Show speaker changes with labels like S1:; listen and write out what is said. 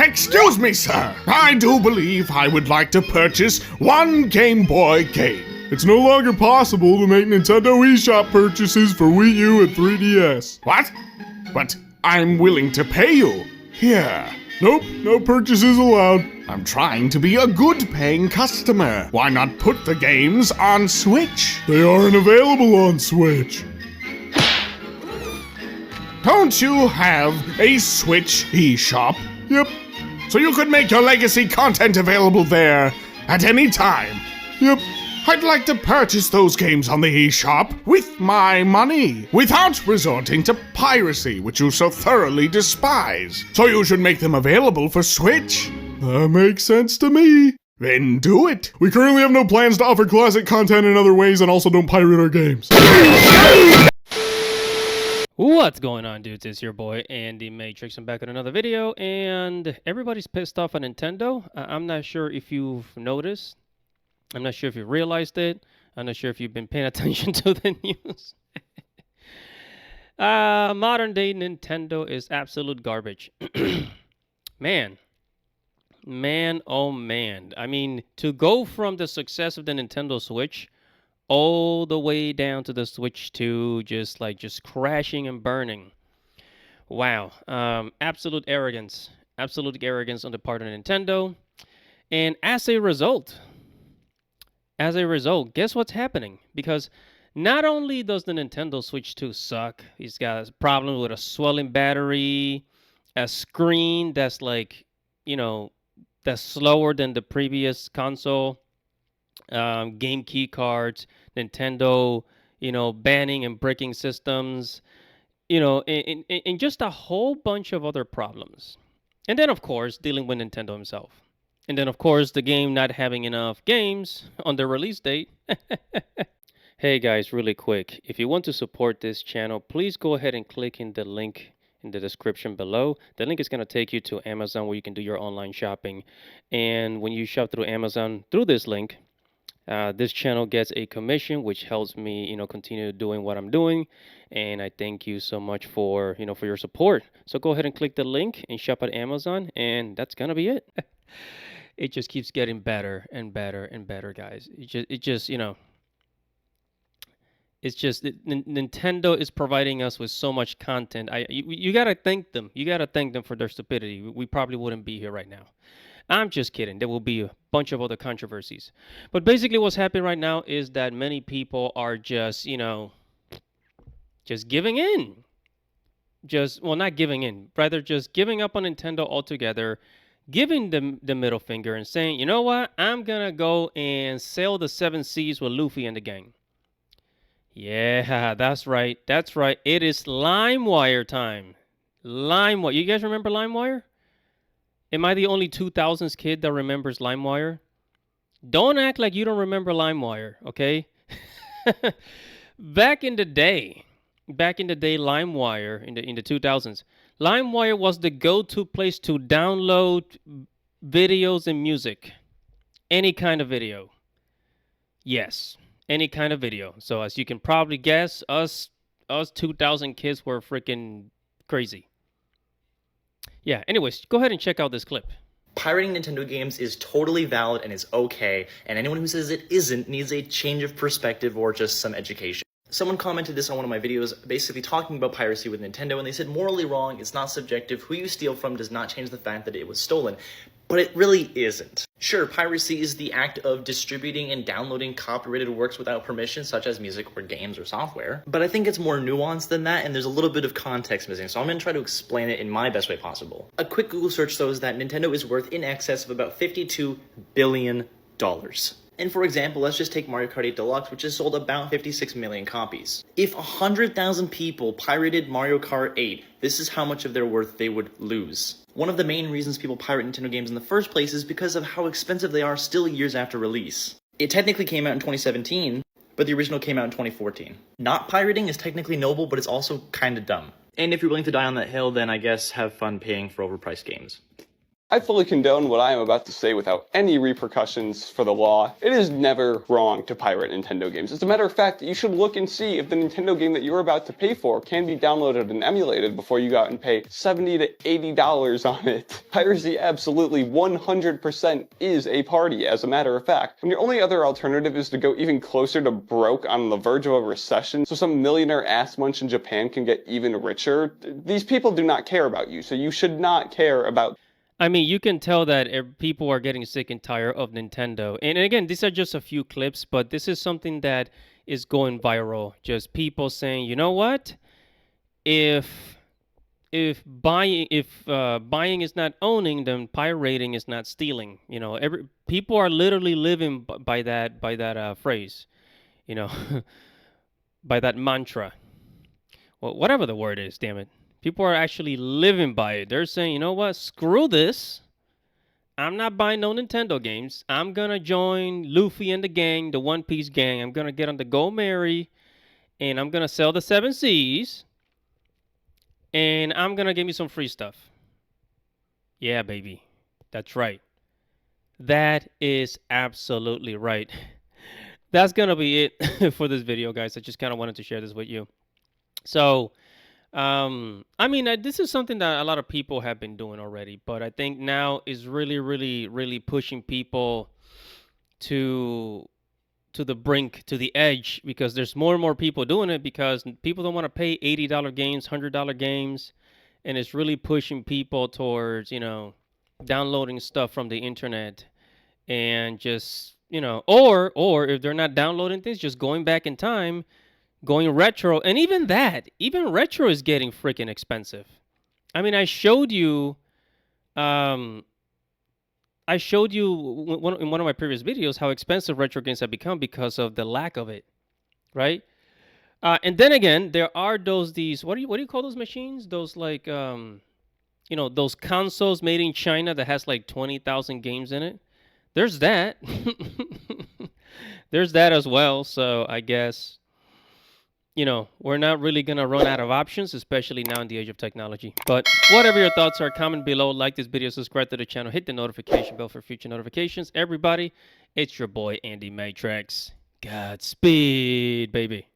S1: Excuse me, sir. I do believe I would like to purchase one Game Boy game.
S2: It's no longer possible to make Nintendo eShop purchases for Wii U and 3DS.
S1: What? But I'm willing to pay you. Here.
S2: Nope, no purchases allowed.
S1: I'm trying to be a good paying customer. Why not put the games on Switch?
S2: They aren't available on Switch.
S1: Don't you have a Switch eShop?
S2: Yep,
S1: So you could make your legacy content available there at any time.
S2: yep.
S1: I'd like to purchase those games on the eShop with my money, without resorting to piracy, which you so thoroughly despise. So you should make them available for Switch.
S2: That makes sense to me.
S1: Then do it.
S2: We currently have no plans to offer classic content in other ways and also don't pirate our games.
S3: What's going on, dudes? It's your boy Andy Matrix. I'm back with another video, and everybody's pissed off at Nintendo. I'm not sure if you've noticed. I'm not sure if you realized it. I'm not sure if you've been paying attention to the news. Modern day Nintendo is absolute garbage. Man, oh man. I mean, to go from the success of the Nintendo Switch all the way down to the Switch 2, just crashing and burning. Wow. Absolute arrogance on the part of Nintendo. And as a result, guess what's happening? Because not only does the Nintendo Switch 2 suck, it's got a problem with a swelling battery, a screen that's that's slower than the previous console, game key cards, Nintendo, banning and breaking systems, and just a whole bunch of other problems. And then, of course, dealing with Nintendo himself. And then, of course, the game not having enough games on the release date. Hey, guys, really quick. If you want to support this channel, please go ahead and click in the link in the description below. The link is going to take you to Amazon where you can do your online shopping. And when you shop through Amazon through this link, this channel gets a commission, which helps me, continue doing what I'm doing. And I thank you so much for, for your support. So go ahead and click the link and shop at Amazon, and that's going to be it. It just keeps getting better and better and better, guys. Nintendo is providing us with so much content. You gotta thank them. You gotta thank them for their stupidity. We probably wouldn't be here right now. I'm just kidding. There will be a bunch of other controversies. But basically what's happening right now is that many people are just giving in. Not giving in. Rather, just giving up on Nintendo altogether, giving them the middle finger and saying, you know what? I'm going to go and sail the 7 seas with Luffy and the gang. Yeah, that's right. That's right. It is LimeWire time. LimeWire. You guys remember LimeWire? Am I the only 2000s kid that remembers LimeWire? Don't act like you don't remember LimeWire, okay? Back in the day, LimeWire, in the 2000s, LimeWire was the go-to place to download videos and music. Any kind of video. Yes, any kind of video. So as you can probably guess, us 2000 kids were freaking crazy. Yeah, anyways, go ahead and check out this clip.
S4: Pirating Nintendo games is totally valid and is okay, and anyone who says it isn't needs a change of perspective or just some education. Someone commented this on one of my videos, basically talking about piracy with Nintendo, and they said, morally wrong, it's not subjective, who you steal from does not change the fact that it was stolen. But it really isn't. Sure, piracy is the act of distributing and downloading copyrighted works without permission, such as music or games or software. But I think it's more nuanced than that, and there's a little bit of context missing, so I'm going to try to explain it in my best way possible. A quick Google search shows that Nintendo is worth in excess of about $52 billion. And for example, let's just take Mario Kart 8 Deluxe, which has sold about 56 million copies. If 100,000 people pirated Mario Kart 8, this is how much of their worth they would lose. One of the main reasons people pirate Nintendo games in the first place is because of how expensive they are still years after release. It technically came out in 2017, but the original came out in 2014. Not pirating is technically noble, but it's also kinda dumb. And if you're willing to die on that hill, then I guess have fun paying for overpriced games.
S5: I fully condone what I am about to say without any repercussions for the law. It is never wrong to pirate Nintendo games. As a matter of fact, you should look and see if the Nintendo game that you're about to pay for can be downloaded and emulated before you go out and pay $70 to $80 on it. Piracy absolutely 100% is a party, as a matter of fact. And your only other alternative is to go even closer to broke on the verge of a recession, so some millionaire ass munch in Japan can get even richer. These people do not care about you, so you should not care about.
S3: I mean, you can tell that people are getting sick and tired of Nintendo. And again, these are just a few clips, but this is something that is going viral. Just people saying, you know what? If buying is not owning, then pirating is not stealing. You know, people are literally living by that phrase. You know, by that mantra. Well, whatever the word is, damn it. People are actually living by it. They're saying, you know what? Screw this. I'm not buying no Nintendo games. I'm going to join Luffy and the gang, the One Piece gang. I'm going to get on the Go Merry, and I'm going to sell the 7 Seas, and I'm going to give me some free stuff. Yeah, baby. That's right. That is absolutely right. That's going to be it for this video, guys. I just kind of wanted to share this with you. So, I mean, this is something that a lot of people have been doing already, but I think now is really, really, really pushing people to the brink, to the edge, because there's more and more people doing it because people don't want to pay $80 games, $100 games, and it's really pushing people towards, you know, downloading stuff from the internet and just, you know, or if they're not downloading things, just going back in time, going retro. And even retro is getting freaking expensive. I mean, I showed you in one of my previous videos how expensive retro games have become because of the lack of it, right? And then again, there are these what do you call those machines? Those like you know, those consoles made in China that has like 20,000 games in it. There's that. There's that as well. So I guess, you know, we're not really going to run out of options, especially now in the age of technology. But whatever your thoughts are, comment below, like this video, subscribe to the channel, hit the notification bell for future notifications. Everybody, it's your boy, Andy Matrix. Godspeed, baby.